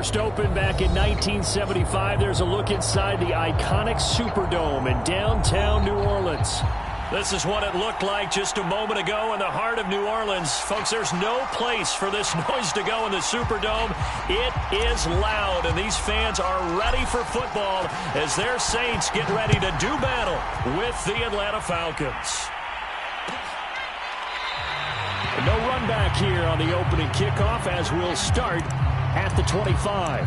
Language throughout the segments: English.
First opened back in 1975. There's a look inside the iconic Superdome in downtown New Orleans. This is what it looked like just a moment ago in the heart of New Orleans. Folks, there's no place for this noise to go in the Superdome. It is loud, and these fans are ready for football as their Saints get ready to do battle with the Atlanta Falcons. No run back here on the opening kickoff as we'll start at the 25.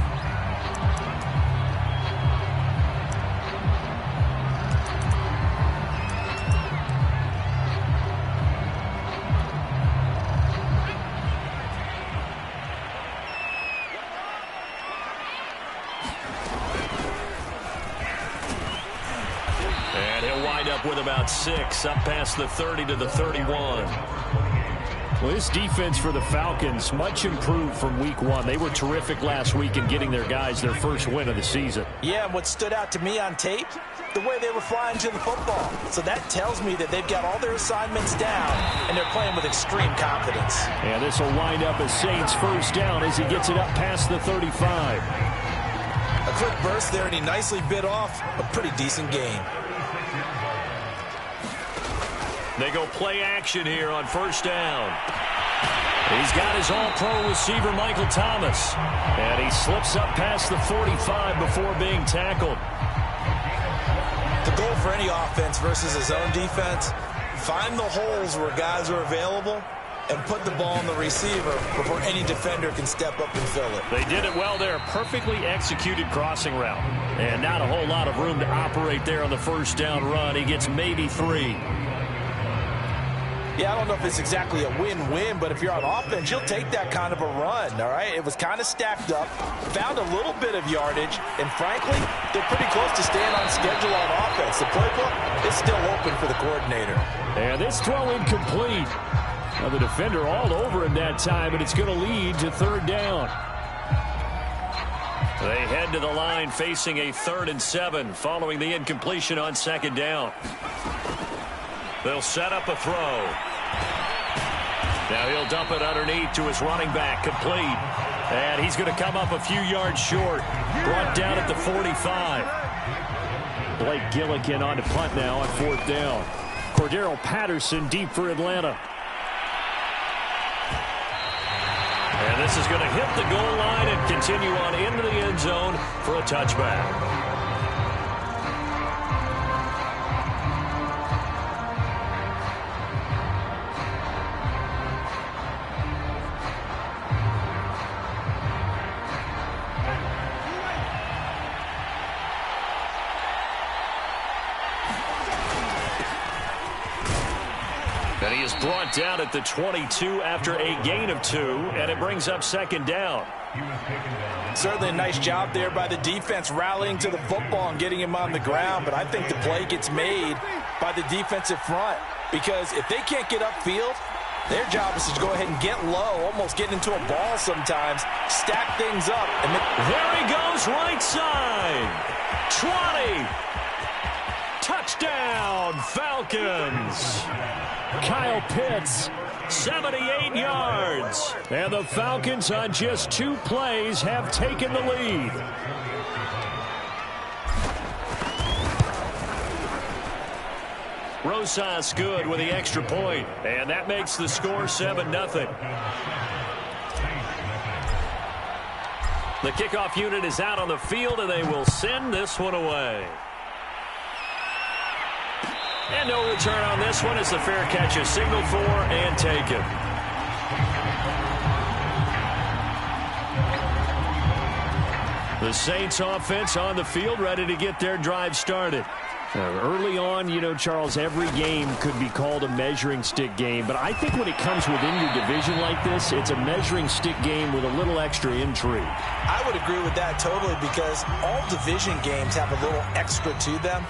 And he'll wind up with about 6, up past the 30 to the 31. Well, this defense for the Falcons, much improved from week 1. They were terrific last week in getting their guys their first win of the season. Yeah, and what stood out to me on tape, the way they were flying to the football. So that tells me that they've got all their assignments down, and they're playing with extreme confidence. And this will wind up as Saints first down as he gets it up past the 35. A quick burst there, and he nicely bit off a pretty decent gain. They go play action here on first down. He's got his all-pro receiver, Michael Thomas. And he slips up past the 45 before being tackled. The goal for any offense versus his own defense, find the holes where guys are available and put the ball on the receiver before any defender can step up and fill it. They did it well there. Perfectly executed crossing route. And not a whole lot of room to operate there on the first down run. He gets maybe 3. Yeah, I don't know if it's exactly a win-win, but if you're on offense, you'll take that kind of a run, all right? It was kind of stacked up, found a little bit of yardage, and frankly, they're pretty close to staying on schedule on offense. The playbook is still open for the coordinator. And this throw incomplete. Now the defender all over him that time, and it's going to lead to third down. They head to the line facing a 3rd and 7 following the incompletion on second down. They'll set up a throw. Now he'll dump it underneath to his running back, complete. And he's going to come up a few yards short. Brought down at the 45. Blake Gillikin on to punt now on 4th down. Cordero Patterson deep for Atlanta. And this is going to hit the goal line and continue on into the end zone for a touchback. And he is brought down at the 22 after a gain of 2, and it brings up second down. Certainly a nice job there by the defense rallying to the football and getting him on the ground, but I think the play gets made by the defensive front because if they can't get upfield, their job is to go ahead and get low, almost get into a ball sometimes, stack things up. And there he goes, right side. 20. Touchdown, Falcons. Kyle Pitts, 78 yards. And the Falcons on just 2 plays have taken the lead. Rosas good with the extra point, and that makes the score 7-0. The kickoff unit is out on the field, and they will send this one away. And no return on this one as the fair catch is signaled for and taken. The Saints offense on the field ready to get their drive started. Early on, you know, Charles, every game could be called a measuring stick game. But I think when it comes within your division like this, it's a measuring stick game with a little extra intrigue. I would agree with that totally because all division games have a little extra to them.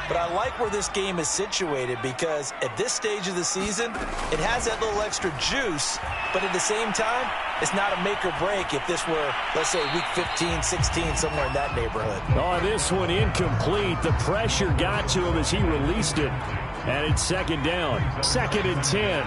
But I like where this game is situated because at this stage of the season, it has that little extra juice. But at the same time, it's not a make or break if this were, let's say, week 15, 16, somewhere in that neighborhood. Oh, this one incomplete. The pressure got to him as he released it. And it's second down. 2nd and 10.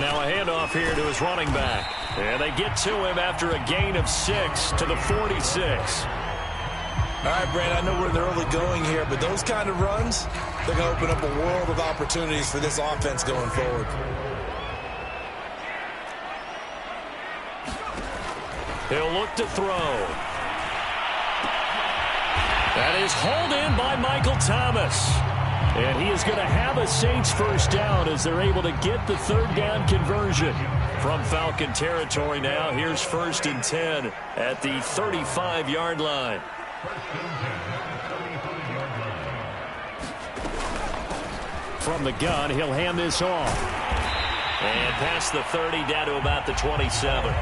now a handoff here to his running back. And they get to him after a gain of 6 to the 46. All right, Brandon, I know we're in the early going here, but those kind of runs, they're going to open up a world of opportunities for this offense going forward. He'll look to throw. That is hauled in by Michael Thomas. And he is going to have a Saints first down as they're able to get the third down conversion. From Falcon territory now, here's 1st and 10 at the 35-yard line. From the gun, he'll hand this off. And past the 30 down to about the 27.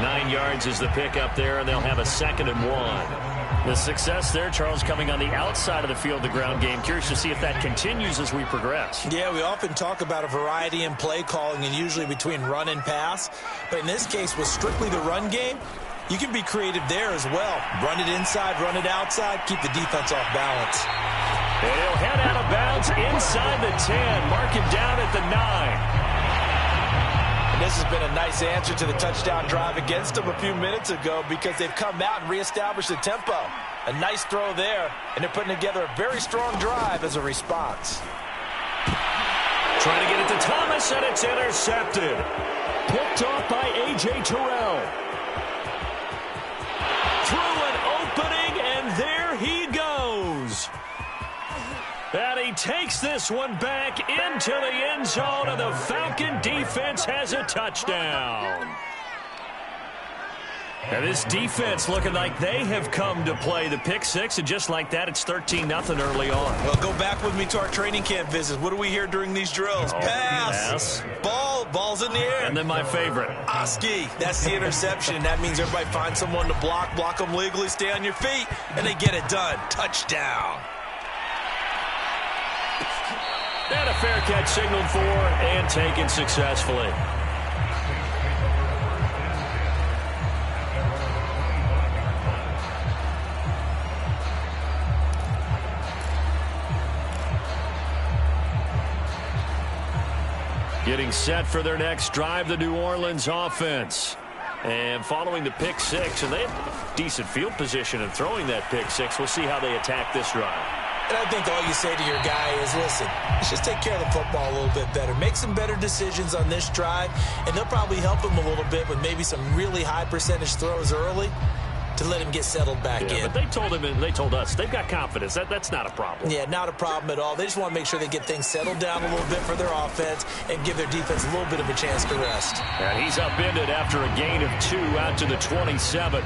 9 yards is the pickup there, and they'll have a 2nd and 1. The success there, Charles, coming on the outside of the field, the ground game. Curious to see if that continues as we progress. Yeah, we often talk about a variety in play calling and usually between run and pass. But in this case, with strictly the run game, you can be creative there as well. Run it inside, run it outside, keep the defense off balance. And he'll head out of bounds inside the 10. Mark him down at the 9. This has been a nice answer to the touchdown drive against them a few minutes ago because they've come out and reestablished the tempo. A nice throw there, and they're putting together a very strong drive as a response. Trying to get it to Thomas, and it's intercepted. Picked off by A.J. Terrell. Through an opening, and there he goes. And he takes this one back into the end zone, and the Falcon defense has a touchdown. And this defense looking like they have come to play the pick six, and just like that, it's 13-0 early on. Well, go back with me to our training camp visits. What do we hear during these drills? Pass. Ball's in the air. And then my favorite. Oski. That's the interception. That means everybody finds someone to block them legally, stay on your feet, and they get it done. Touchdown. And a fair catch signaled for and taken successfully. Getting set for their next drive, the New Orleans offense. And following the pick six, and they have decent field position in throwing that pick six. We'll see how they attack this drive. And I think all you say to your guy is, listen, let's just take care of the football a little bit better. Make some better decisions on this drive, and they'll probably help him a little bit with maybe some really high percentage throws early to let him get settled back in. But they told him and they told us they've got confidence. That's not a problem. Yeah, not a problem at all. They just want to make sure they get things settled down a little bit for their offense and give their defense a little bit of a chance to rest. And he's upended after a gain of 2 out to the 27.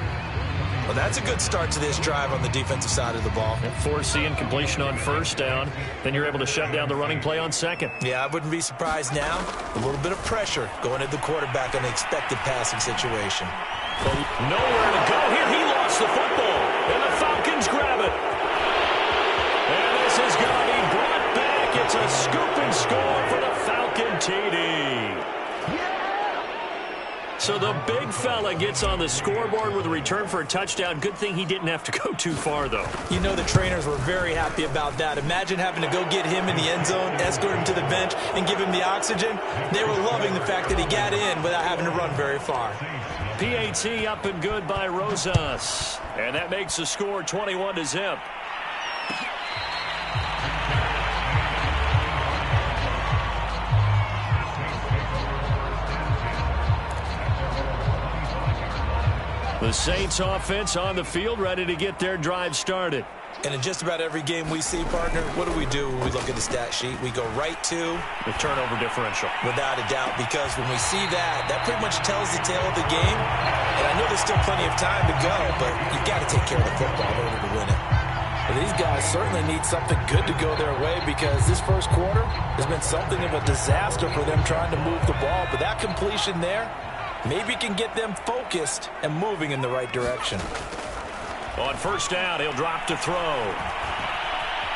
Well, that's a good start to this drive on the defensive side of the ball. Forcing completion on first down. Then you're able to shut down the running play on second. Yeah, I wouldn't be surprised now. A little bit of pressure going at the quarterback on the expected passing situation. Well, nowhere to go here. He lost the football. And the Falcons grab it. And this is going to be brought back. It's a scoop and score for the Falcon TD. So the big fella gets on the scoreboard with a return for a touchdown. Good thing he didn't have to go too far, though. You know, the trainers were very happy about that. Imagine having to go get him in the end zone, escort him to the bench, and give him the oxygen. They were loving the fact that he got in without having to run very far. PAT up and good by Rosas. And that makes the score 21-0. The Saints offense on the field, ready to get their drive started. And in just about every game we see, partner, what do? When we look at the stat sheet? We go right to the turnover differential. Without a doubt, because when we see that, that pretty much tells the tale of the game. And I know there's still plenty of time to go, but you've got to take care of the football in order to win it. But these guys certainly need something good to go their way because this first quarter has been something of a disaster for them trying to move the ball. But that completion there maybe can get them focused and moving in the right direction. On first down, he'll drop to throw.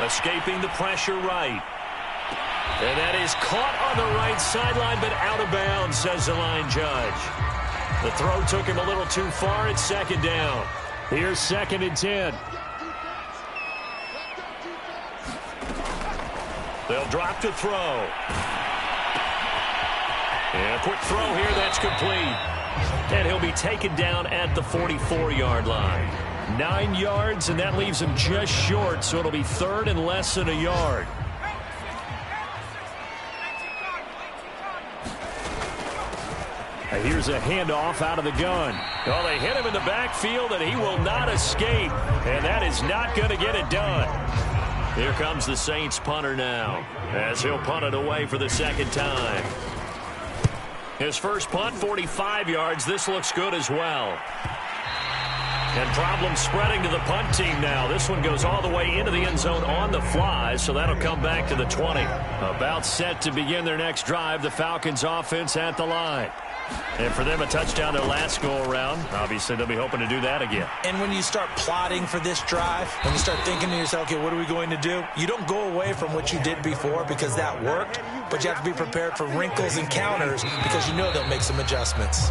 Escaping the pressure right. And that is caught on the right sideline, but out of bounds, says the line judge. The throw took him a little too far. It's second down. Here's 2nd and 10. They'll drop to throw. And a quick throw here, that's complete. And he'll be taken down at the 44-yard line. 9 yards, and that leaves him just short, so it'll be third and less than a yard. Here's a handoff out of the gun. Well, they hit him in the backfield, and he will not escape. And that is not going to get it done. Here comes the Saints punter now, as he'll punt it away for the second time. His first punt, 45 yards. This looks good as well. And problems spreading to the punt team now. This one goes all the way into the end zone on the fly, so that'll come back to the 20. About set to begin their next drive, the Falcons offense at the line. And for them, a touchdown their last go-around. Obviously, they'll be hoping to do that again. And when you start plotting for this drive, when you start thinking to yourself, okay, what are we going to do? You don't go away from what you did before because that worked, but you have to be prepared for wrinkles and counters because you know they'll make some adjustments.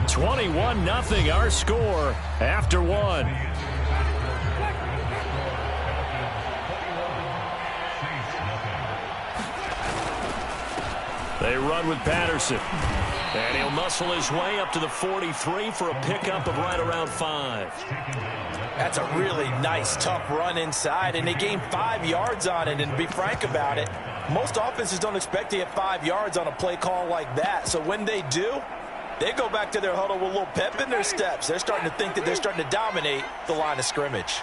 21-0, our score after one. They run with Patterson. And he'll muscle his way up to the 43 for a pickup of right around 5. That's a really nice, tough run inside, and they gained 5 yards on it. And to be frank about it, most offenses don't expect to get 5 yards on a play call like that. So when they do, they go back to their huddle with a little pep in their steps. They're starting to think that they're starting to dominate the line of scrimmage.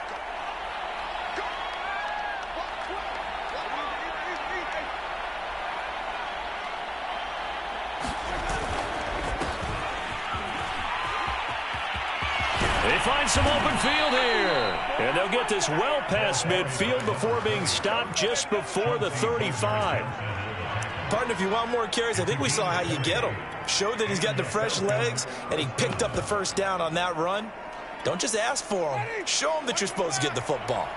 They find some open field here. And they'll get this well past midfield before being stopped just before the 35. Partner, if you want more carries, I think we saw how you get him. Showed that he's got the fresh legs, and he picked up the first down on that run. Don't just ask for him. Show him that you're supposed to get the football.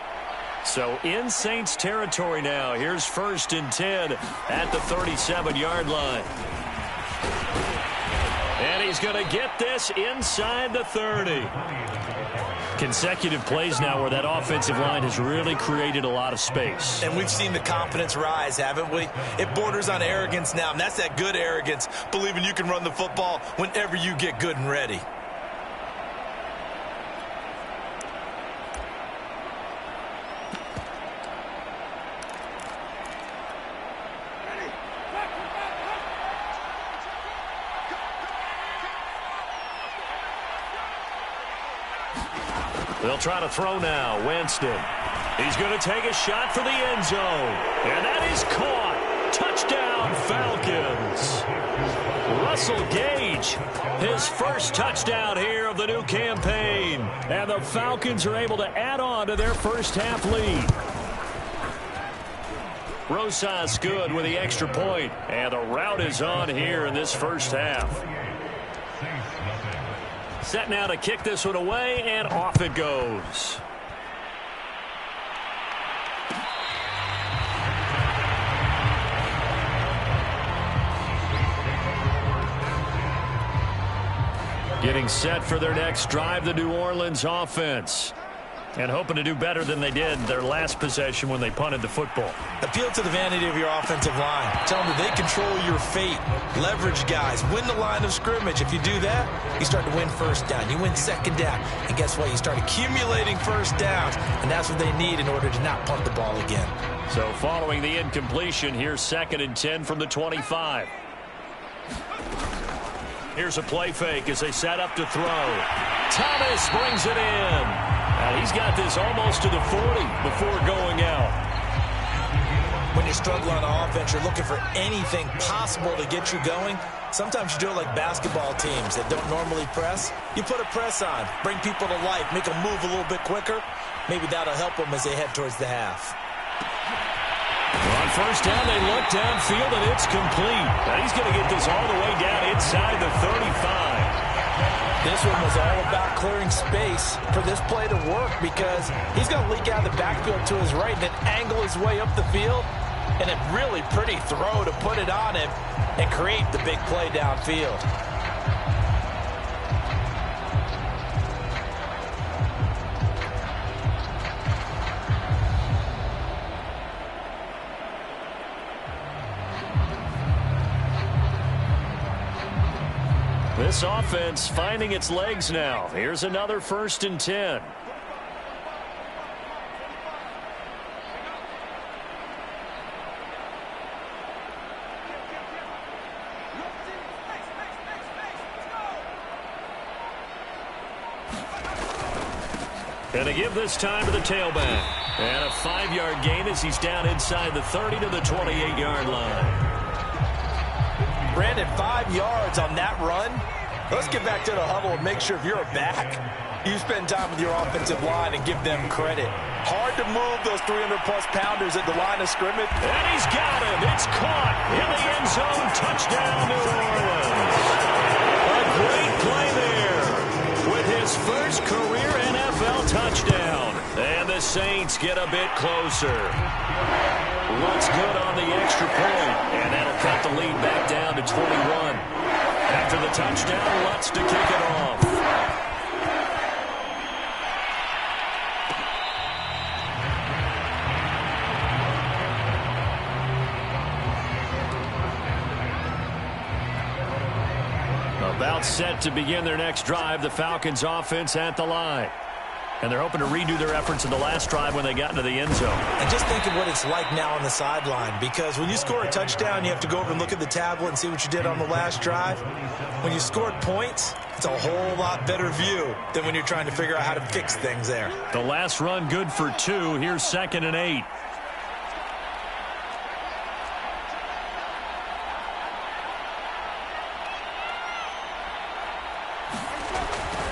So in Saints territory now. Here's 1st and 10 at the 37-yard line. And he's going to get this inside the 30. Consecutive plays now where that offensive line has really created a lot of space. And we've seen the confidence rise, haven't we? It borders on arrogance now, and that's that good arrogance, believing you can run the football whenever you get good and ready. They'll try to throw now. Winston. He's going to take a shot for the end zone. And that is caught. Touchdown, Falcons. Russell Gage, his first touchdown here of the new campaign. And the Falcons are able to add on to their first half lead. Rosas good with the extra point. And the route is on here in this first half. Set now to kick this one away, and off it goes. Getting set for their next drive, the New Orleans offense. And hoping to do better than they did their last possession when they punted the football. Appeal to the vanity of your offensive line. Tell them that they control your fate. Leverage guys. Win the line of scrimmage. If you do that, you start to win first down. You win second down. And guess what? You start accumulating first downs. And that's what they need in order to not punt the ball again. So following the incompletion, here's 2nd and 10 from the 25. Here's a play fake as they set up to throw. Thomas brings it in. And he's got this almost to the 40 before going out. When you struggle on offense, you're looking for anything possible to get you going. Sometimes you do it like basketball teams that don't normally press. You put a press on, bring people to life, make them move a little bit quicker. Maybe that'll help them as they head towards the half. On first down, they look downfield, and it's complete. Now he's going to get this all the way down inside the 35. This one was all about clearing space for this play to work because he's going to leak out of the backfield to his right and then angle his way up the field. And a really pretty throw to put it on him and create the big play downfield. This offense finding its legs now. Here's another 1st and 10. And to give this time to the tailback. And a 5-yard gain as he's down inside the 30 to the 28-yard line. Brandon, 5 yards on that run. Let's get back to the huddle and make sure if you're a back, you spend time with your offensive line and give them credit. Hard to move those 300-plus pounders at the line of scrimmage. And he's got him. It's caught in the end zone. Touchdown, New Orleans. A great play there with his first career NFL touchdown. And the Saints get a bit closer. Looks good on the extra point. And that'll cut the lead back down to 21. After the touchdown, Lutz to kick it off. About set to begin their next drive, the Falcons offense at the line. And they're hoping to redo their efforts in the last drive when they got into the end zone. And just think of what it's like now on the sideline, because when you score a touchdown, you have to go over and look at the tablet and see what you did on the last drive. When you scored points, it's a whole lot better view than when you're trying to figure out how to fix things there. The last run good for 2. Here's 2nd and 8.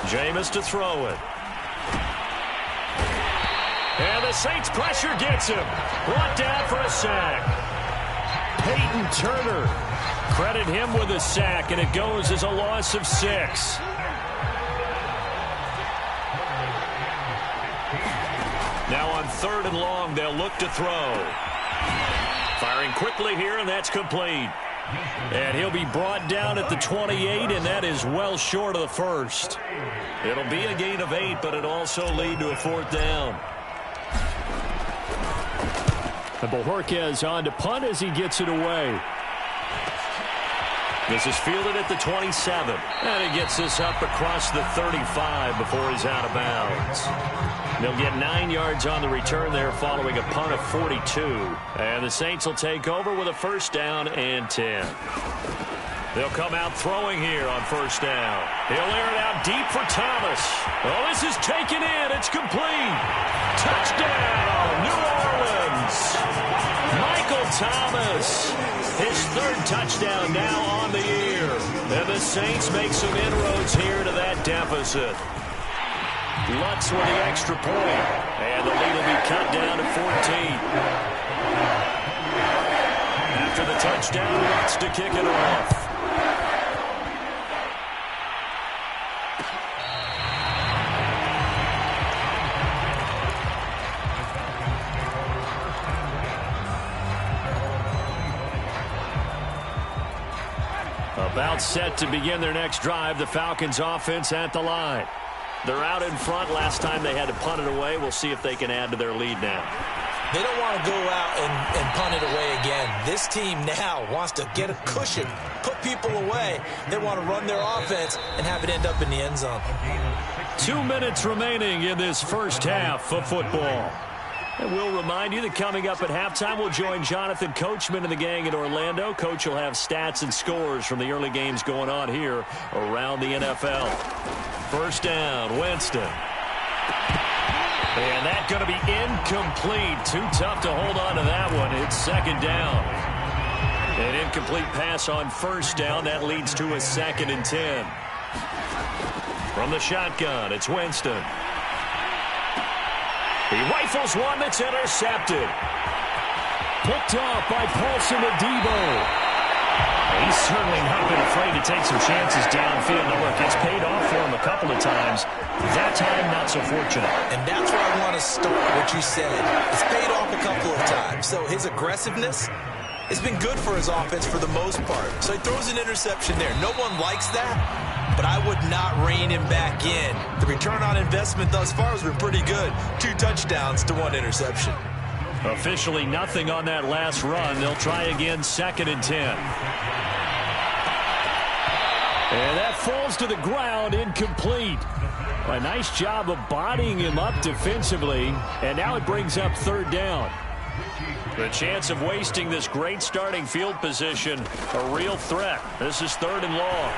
Jameis to throw it. And the Saints pressure gets him. Brought down for a sack. Peyton Turner. Credit him with a sack, and it goes as a loss of 6. Now on 3rd and long, they'll look to throw. Firing quickly here, and that's complete. And he'll be brought down at the 28, and that is well short of the first. It'll be a gain of 8, but it'll also lead to a 4th down. And Bojorquez on to punt as he gets it away. This is fielded at the 27. And he gets this up across the 35 before he's out of bounds. They'll get 9 yards on the return there following a punt of 42. And the Saints will take over with a 1st down and 10. They'll come out throwing here on 1st down. He'll air it out deep for Thomas. Oh, this is taken in. It's complete. Touchdown, New Orleans. Michael Thomas. His 3rd touchdown now on the year. And the Saints make some inroads here to that deficit. Lutz with the extra point. And the lead will be cut down to 14. After the touchdown, Lutz to kick it off. About set to begin their next drive, the Falcons offense at the line. They're out in front. Last time they had to punt it away. We'll see if they can add to their lead now. They don't want to go out and punt it away again. This team now wants to get a cushion, put people away. They want to run their offense and have it end up in the end zone. 2 minutes remaining in this first half of football. And we'll remind you that coming up at halftime, we'll join Jonathan Coachman and the gang in Orlando. Coach will have stats and scores from the early games going on here around the NFL. 1st down, Winston. And that's going to be incomplete. Too tough to hold on to that one. It's 2nd down. An incomplete pass on 1st down. That leads to a 2nd and 10. From the shotgun, it's Winston. He rifles one that's intercepted. Picked off by Paulson Adebo. He's certainly not been afraid to take some chances downfield. Now look, it's paid off for him a couple of times. That time, not so fortunate. And that's where I want to start what you said. It's paid off a couple of times. So his aggressiveness has been good for his offense for the most part. So he throws an interception there. No one likes that, but I would not rein him back in. The return on investment thus far has been pretty good. 2 touchdowns to 1 interception. Officially nothing on that last run. They'll try again, 2nd and 10. And that falls to the ground, incomplete. A nice job of bodying him up defensively, and now it brings up third down. The chance of wasting this great starting field position, a real threat. This is third and long.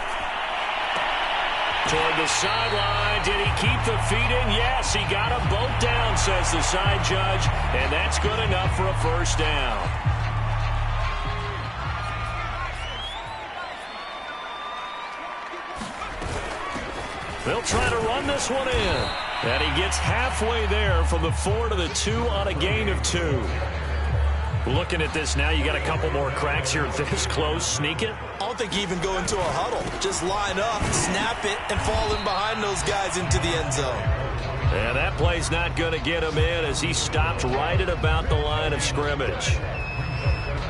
Toward the sideline. Did he keep the feet in? Yes, he got them both down, says the side judge, and that's good enough for a first down. They'll try to run this one in. And he gets halfway there from the 4 to the 2 on a gain of 2. Looking at this now, you got a couple more cracks here this close. Sneak it. I don't think you even go into a huddle. Just line up, snap it, and fall in behind those guys into the end zone. And that play's not going to get him in as he stopped right at about the line of scrimmage.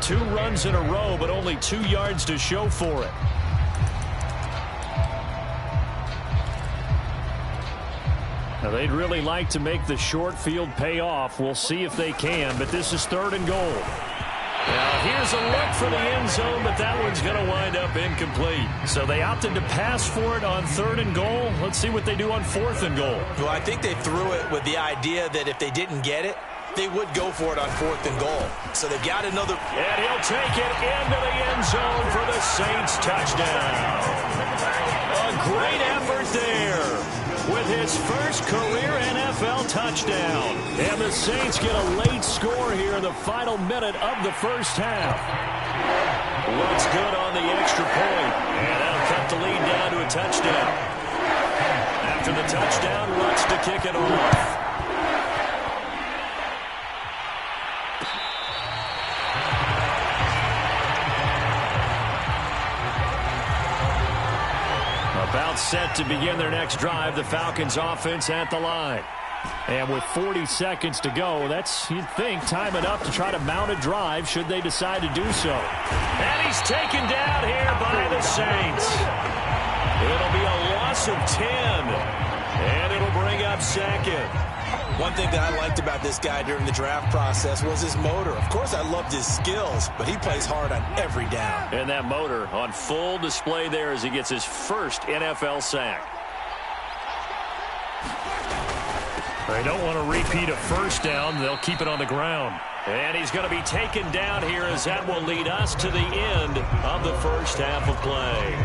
2 runs in a row, but only 2 yards to show for it. Now, they'd really like to make the short field pay off. We'll see if they can, but this is third and goal. Now, here's a look for the end zone, but that one's going to wind up incomplete. So they opted to pass for it on third and goal. Let's see what they do on fourth and goal. Well, I think they threw it with the idea that if they didn't get it, they would go for it on fourth and goal. So they've got another. And he'll take it into the end zone for the Saints touchdown. A great effort there with his first career NFL touchdown. And the Saints get a late score here in the final minute of the first half. Looks good on the extra point. And that'll cut the lead down to a touchdown. After the touchdown, Lutz to kick it off. About set to begin their next drive, the Falcons offense at the line. And with 40 seconds to go, that's, you'd think, time enough to try to mount a drive should they decide to do so. And he's taken down here by the Saints. It'll be a loss of 10. And it'll bring up second. One thing that I liked about this guy during the draft process was his motor. Of course, I loved his skills, but he plays hard on every down. And that motor on full display there as he gets his first NFL sack. They don't want to repeat a first down. They'll keep it on the ground. And he's going to be taken down here as that will lead us to the end of the first half of play.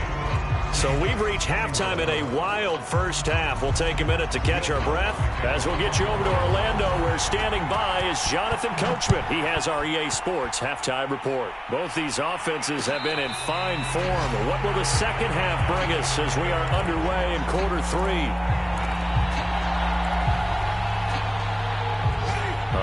So we've reached halftime in a wild first half. We'll take a minute to catch our breath as we'll get you over to Orlando, where standing by is Jonathan Coachman. He has our EA Sports halftime report. Both these offenses have been in fine form. What will the second half bring us as we are underway in quarter 3?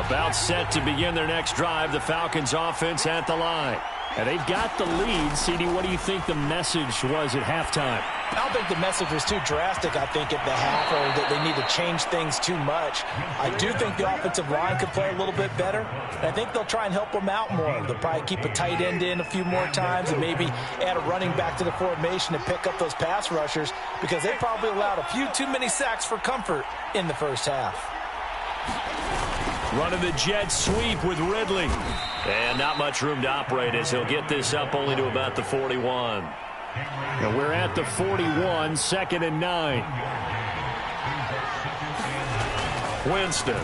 About set to begin their next drive, the Falcons offense at the line. And they've got the lead. CD, what do you think the message was at halftime? I don't think the message was too drastic, I think, at the half, or that they need to change things too much. I do think the offensive line could play a little bit better, and I think they'll try and help them out more. They'll probably keep a tight end in a few more times and maybe add a running back to the formation to pick up those pass rushers, because they probably allowed a few too many sacks for comfort in the first half. Running the jet sweep with Ridley. And not much room to operate as he'll get this up only to about the 41. And we're at the 41, 2nd and 9. Winston.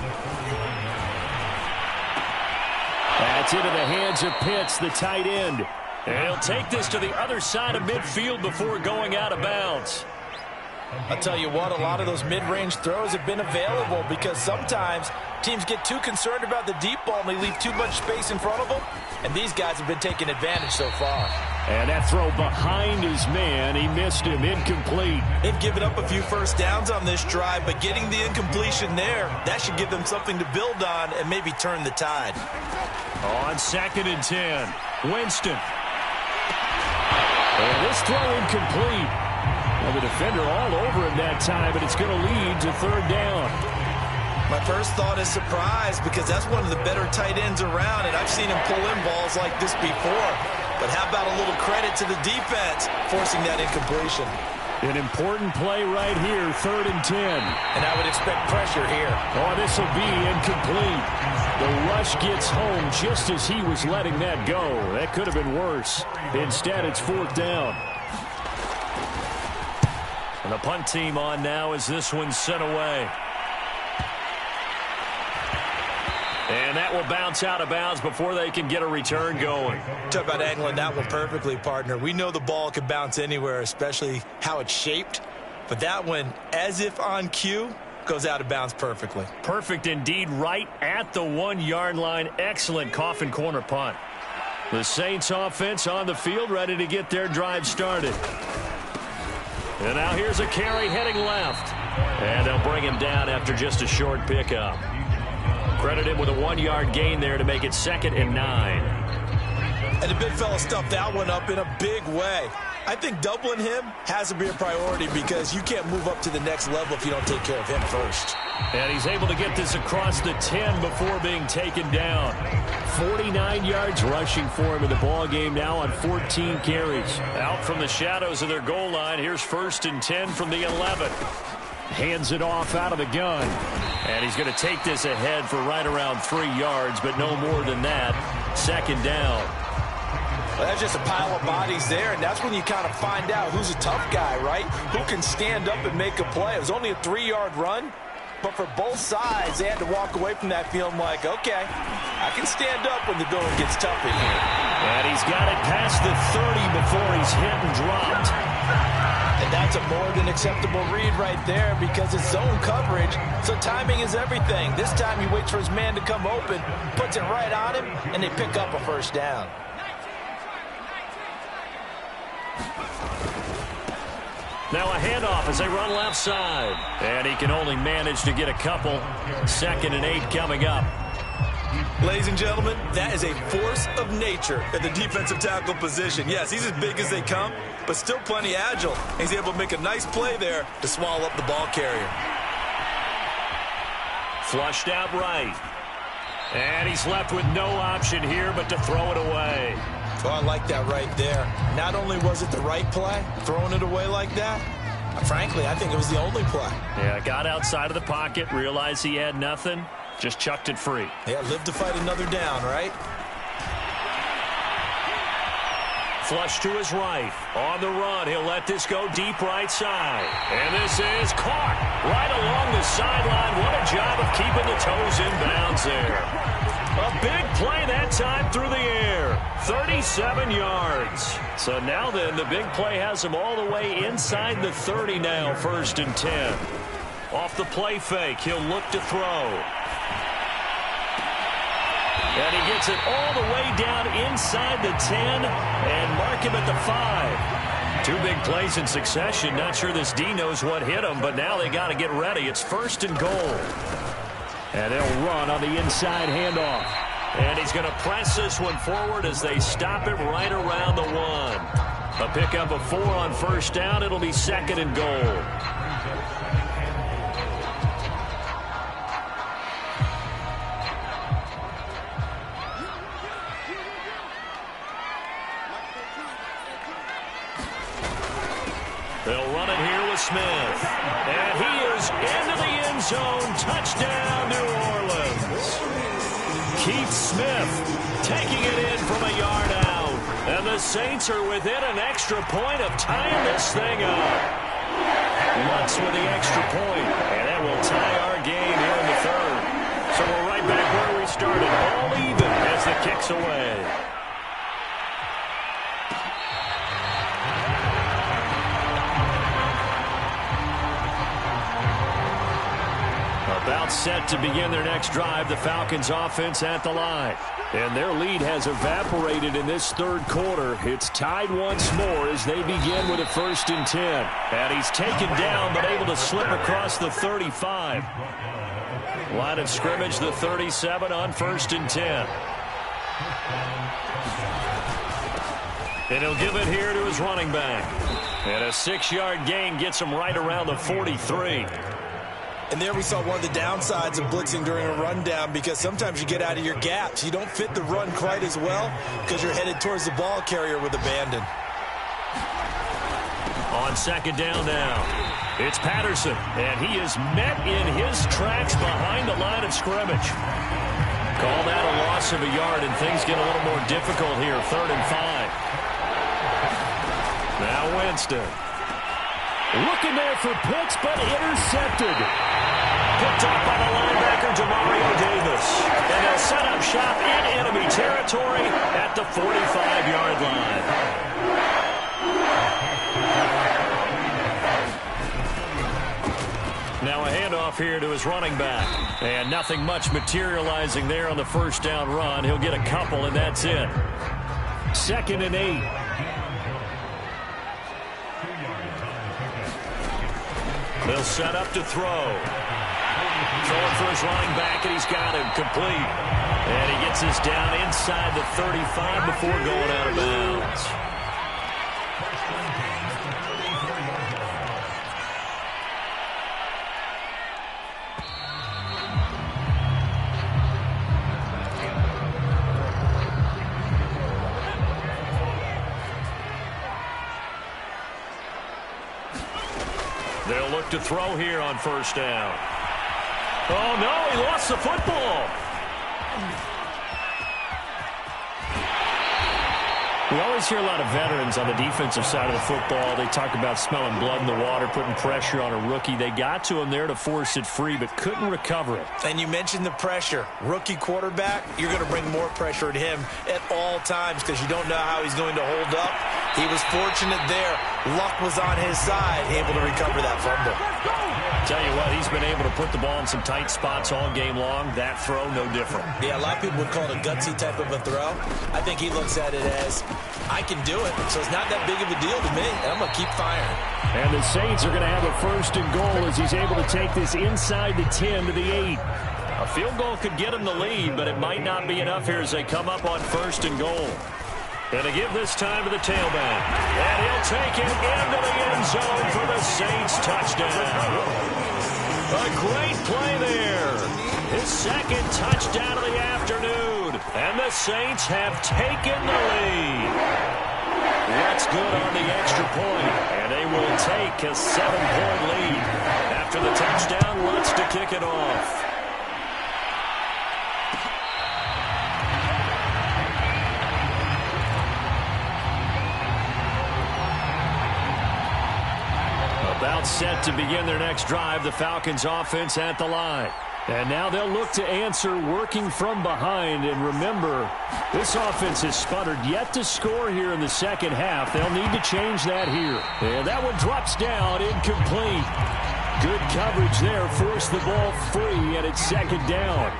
That's into the hands of Pitts, the tight end. And he'll take this to the other side of midfield before going out of bounds. I'll tell you what, a lot of those mid-range throws have been available because sometimes teams get too concerned about the deep ball and they leave too much space in front of them, and these guys have been taking advantage so far. And that throw behind his man, he missed him, incomplete. They've given up a few first downs on this drive, but getting the incompletion there, that should give them something to build on and maybe turn the tide. On 2nd and 10, Winston. And this throw incomplete. Well, the defender all over him that time, but it's going to lead to third down. My first thought is surprise, because that's one of the better tight ends around, and I've seen him pull in balls like this before. But how about a little credit to the defense forcing that incompletion? An important play right here, 3rd and 10. And I would expect pressure here. Oh, this will be incomplete. The rush gets home just as he was letting that go. That could have been worse. Instead, it's 4th down. The punt team on now as this one's sent away. And that will bounce out of bounds before they can get a return going. Talk about angling that one perfectly, partner. We know the ball can bounce anywhere, especially how it's shaped. But that one, as if on cue, goes out of bounds perfectly. Perfect indeed, right at the 1 yard line. Excellent coffin corner punt. The Saints offense on the field, ready to get their drive started. And now here's a carry heading left. And they'll bring him down after just a short pickup. Credited with a 1 yard gain there to make it 2nd and 9. And the big fella stuffed that one up in a big way. I think doubling him has to be a priority because you can't move up to the next level if you don't take care of him first. And he's able to get this across the 10 before being taken down. 49 yards rushing for him in the ball game now on 14 carries. Out from the shadows of their goal line, here's 1st and 10 from the 11. Hands it off out of the gun. And he's going to take this ahead for right around 3 yards, but no more than that. 2nd down. Well, that's just a pile of bodies there, and that's when you kind of find out who's a tough guy, right? Who can stand up and make a play. It was only a 3-yard run, but for both sides, they had to walk away from that feeling like, okay, I can stand up when the going gets tough in here. And he's got it past the 30 before he's hit and dropped. And that's a more than acceptable read right there because it's zone coverage, so timing is everything. This time he waits for his man to come open, puts it right on him, and they pick up a 1st down. Now a handoff as they run left side. And he can only manage to get a couple. 2nd and 8 coming up. Ladies and gentlemen, that is a force of nature at the defensive tackle position. Yes, he's as big as they come, but still plenty agile. He's able to make a nice play there to swallow up the ball carrier. Flushed out right. And he's left with no option here but to throw it away. Oh, I like that right there. Not only was it the right play, throwing it away like that, frankly, I think it was the only play. Yeah, got outside of the pocket, realized he had nothing, just chucked it free. Yeah, live to fight another down, right? Flush to his right. On the run, he'll let this go deep right side. And this is caught right along the sideline. What a job of keeping the toes in bounds there. A big play that time through the air. 37 yards. So now then, the big play has him all the way inside the 30 now, 1st and 10. Off the play fake, he'll look to throw. And he gets it all the way down inside the 10 and mark him at the 5. 2 big plays in succession. Not sure this D knows what hit him, but now they got to get ready. It's 1st and goal. And they'll run on the inside handoff. And he's going to press this one forward as they stop it right around the 1. A pickup of 4 on 1st down. It'll be 2nd and goal. They'll run it here with Smith. And he is into the end zone. Touchdown, New Orleans. Keith Smith taking it in from a yard out. And the Saints are within an extra point of tying this thing up. Lutz with the extra point. And that will tie our game here in the 3rd. So we're right back where we started. All even as the kick's away. About set to begin their next drive, the Falcons offense at the line. And their lead has evaporated in this 3rd quarter. It's tied once more as they begin with a 1st and 10. And he's taken down but able to slip across the 35. Line of scrimmage, the 37 on 1st and 10. And he'll give it here to his running back. And a 6-yard gain gets him right around the 43. And there we saw one of the downsides of blitzing during a rundown because sometimes you get out of your gaps. You don't fit the run quite as well because you're headed towards the ball carrier with abandon. On 2nd down now, it's Patterson, and he is met in his tracks behind the line of scrimmage. Call that a loss of a yard, and things get a little more difficult here, 3rd and 5. Now Winston. Looking there for picks, but intercepted. Picked up by the linebacker, Demario Davis. And they'll set up shop in enemy territory at the 45-yard line. Now a handoff here to his running back. And nothing much materializing there on the first down run. He'll get a couple, and that's it. 2nd and 8. They'll set up to throw. Throwing for his running back, and he's got him complete. And he gets this down inside the 35 before going out of bounds. They'll look to throw here on first down. Oh, no, he lost the football. We always hear a lot of veterans on the defensive side of the football. They talk about smelling blood in the water, putting pressure on a rookie. They got to him there to force it free, but couldn't recover it. And you mentioned the pressure. Rookie quarterback, you're going to bring more pressure at him at all times because you don't know how he's going to hold up. He was fortunate there. Luck was on his side, able to recover that fumble. Tell you what, he's been able to put the ball in some tight spots all game long. That throw, no different. Yeah, a lot of people would call it a gutsy type of a throw. I think he looks at it as, I can do it, so it's not that big of a deal to me, and I'm going to keep firing. And the Saints are going to have a 1st and goal as he's able to take this inside the 10 to the 8. A field goal could get him the lead, but it might not be enough here as they come up on 1st and goal. And to give this time to the tailback. And he'll take it into the end zone for the Saints touchdown. A great play there. His 2nd touchdown of the afternoon. And the Saints have taken the lead. That's good on the extra point. And they will take a 7-point lead. After the touchdown, wants to kick it off. About set to begin their next drive, the Falcons offense at the line. And now they'll look to answer working from behind. And remember, this offense has sputtered yet to score here in the second half. They'll need to change that here. And that one drops down, incomplete. Good coverage there, forced the ball free, and it's 2nd down.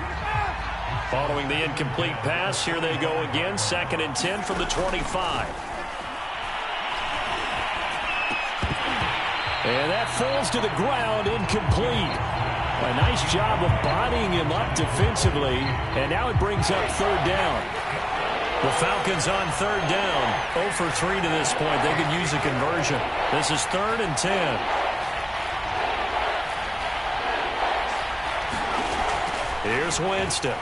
Following the incomplete pass, here they go again, 2nd and 10 from the 25. And that falls to the ground, incomplete. A nice job of bodying him up defensively, and now it brings up 3rd down. The Falcons on 3rd down, 0 for 3 to this point. They could use a conversion. This is 3rd and 10. Here's Winston.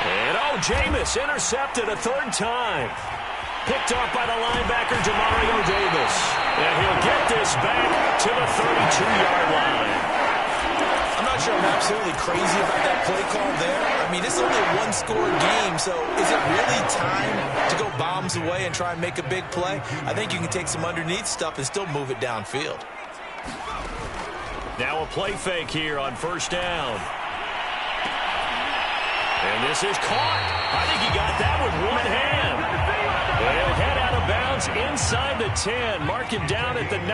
And Jameis intercepted a 3rd time. Picked off by the linebacker, Demario Davis. And he'll get this back to the 32-yard line. I'm not sure I'm absolutely crazy about that play call there. I mean, it's only a 1-score game, so is it really time to go bombs away and try and make a big play? I think you can take some underneath stuff and still move it downfield. Now a play fake here on 1st down. And this is caught. I think he got that with one hand. They'll head out of bounds inside the 10. Mark him down at the 9.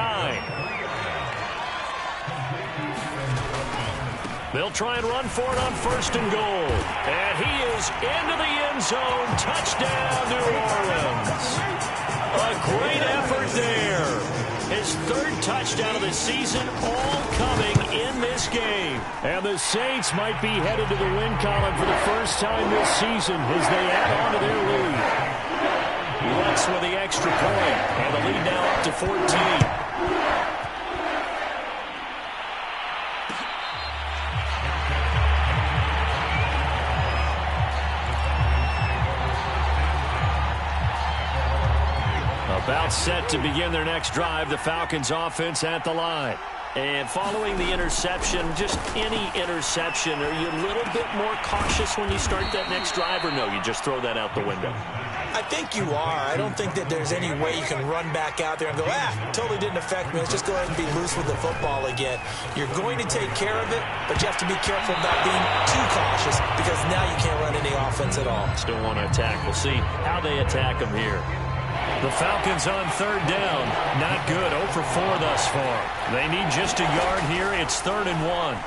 They'll try and run for it on 1st and goal. And he is into the end zone. Touchdown, New Orleans. A great effort there. His 3rd touchdown of the season, all coming in this game. And the Saints might be headed to the win column for the first time this season as they add on to their lead. Lutz with the extra point, and the lead now up to 14. About set to begin their next drive, the Falcons offense at the line. And following the interception, just any interception, are you a little bit more cautious when you start that next drive, or no, you just throw that out the window? I think you are. I don't think that there's any way you can run back out there and go, totally didn't affect me. Let's just go ahead and be loose with the football again. You're going to take care of it, but you have to be careful about being too cautious because now you can't run any offense at all. Still want to attack. We'll see how they attack them here. The Falcons on third down. Not good. 0 for 4 thus far. They need just a yard here. It's 3rd and 1.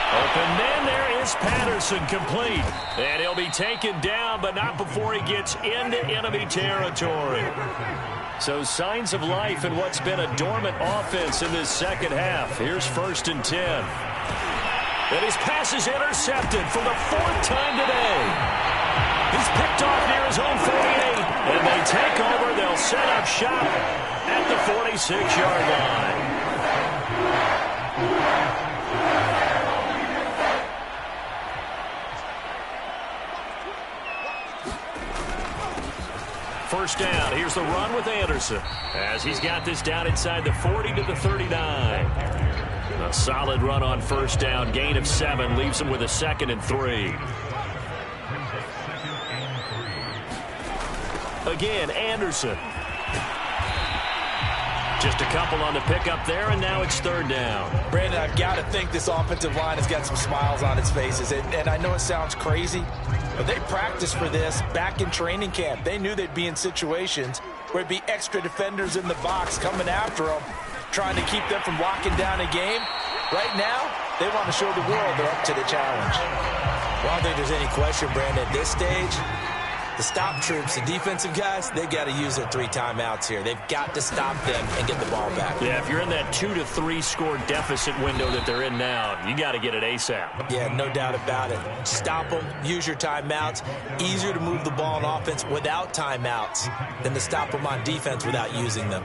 Open man, there is Patterson, complete. And he'll be taken down, but not before he gets into enemy territory. So signs of life in what's been a dormant offense in this second half. Here's 1st and 10. And his pass is intercepted for the 4th time today. He's picked off near his own 48. And they take over. They'll set up shop at the 46-yard line. First down. Here's the run with Anderson as he's got this down inside the 40 to the 39. A solid run on first down. Gain of 7 leaves him with a 2nd and 3. Again, Anderson. Just a couple on the pickup there, and now it's 3rd down. Brandon, I've got to think this offensive line has got some smiles on its faces. And I know it sounds crazy, but they practiced for this back in training camp. They knew they'd be in situations where it'd be extra defenders in the box coming after them, trying to keep them from locking down a game. Right now, they want to show the world they're up to the challenge. Well, I don't think there's any question, Brandon, at this stage, the stop troops, the defensive guys, they got to use their 3 timeouts here. They've got to stop them and get the ball back. Yeah, if you're in that 2 to 3 score deficit window that they're in now, you got to get it ASAP. Yeah, no doubt about it. Stop them, use your timeouts. Easier to move the ball on offense without timeouts than to stop them on defense without using them.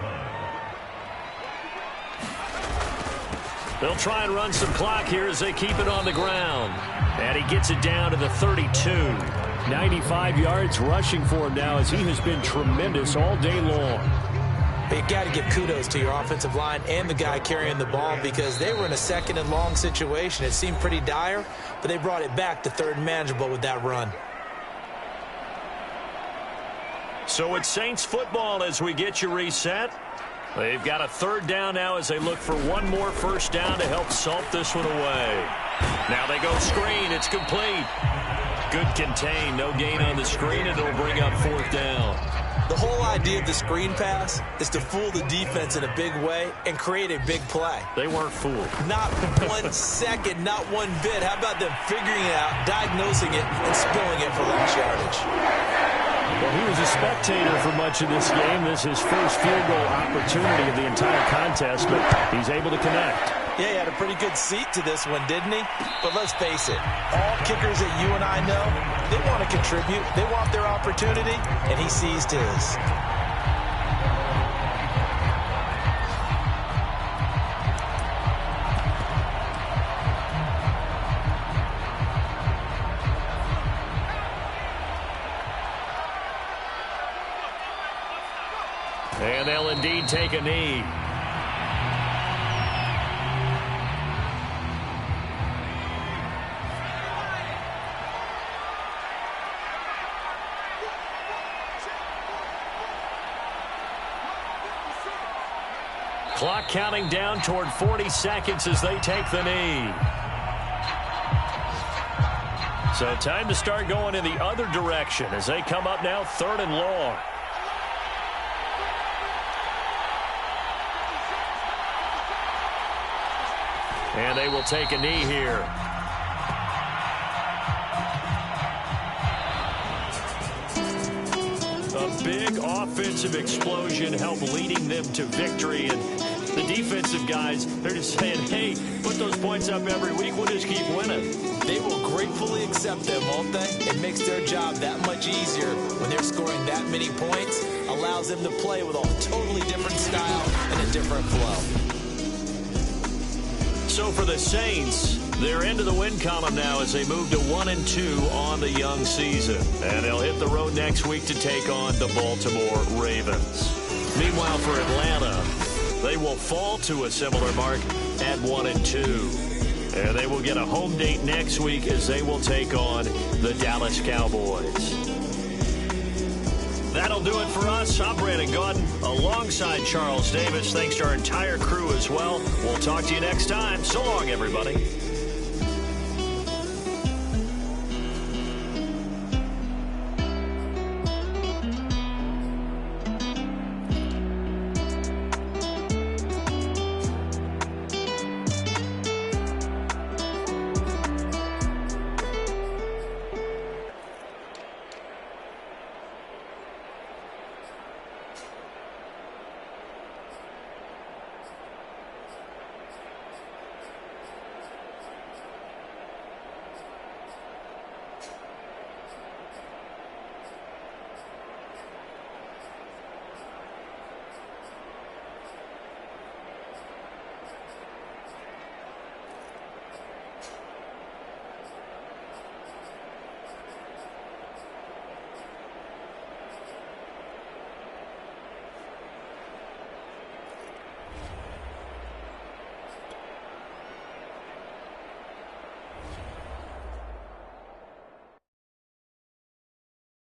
They'll try and run some clock here as they keep it on the ground. And he gets it down to the 32. 95 yards rushing for him now as he has been tremendous all day long. But you got to give kudos to your offensive line and the guy carrying the ball because they were in a 2nd and long situation. It seemed pretty dire, but they brought it back to 3rd and manageable with that run. So it's Saints football as we get you reset. They've got a 3rd down now as they look for one more first down to help salt this one away. Now they go screen. It's complete. Good contain. No gain on the screen, and it'll bring up 4th down. The whole idea of the screen pass is to fool the defense in a big way and create a big play. They weren't fooled. Not 1 second, not one bit. How about them figuring it out, diagnosing it, and spilling it for long yardage? Well, he was a spectator for much of this game. This is his first field goal opportunity of the entire contest, but he's able to connect. Yeah, he had a pretty good seat to this one, didn't he? But let's face it, all kickers that you and I know, they want to contribute. They want their opportunity, and he seized his. And they'll indeed take a knee. Clock counting down toward 40 seconds as they take the knee. So time to start going in the other direction as they come up now 3rd and long. And they will take a knee here. A big offensive explosion helped leading them to victory. And the defensive guys, they're just saying, hey, put those points up every week. We'll just keep winning. They will gratefully accept them, won't they? It makes their job that much easier when they're scoring that many points. Allows them to play with a totally different style and a different flow. So for the Saints, they're into the win column now as they move to 1-2 on the young season. And they'll hit the road next week to take on the Baltimore Ravens. Meanwhile, for Atlanta, They will fall to a similar mark at 1-2. And they will get a home date next week as they will take on the Dallas Cowboys. That'll do it for us. I'm Brandon Gaudin alongside Charles Davis. Thanks to our entire crew as well. We'll talk to you next time. So long, everybody.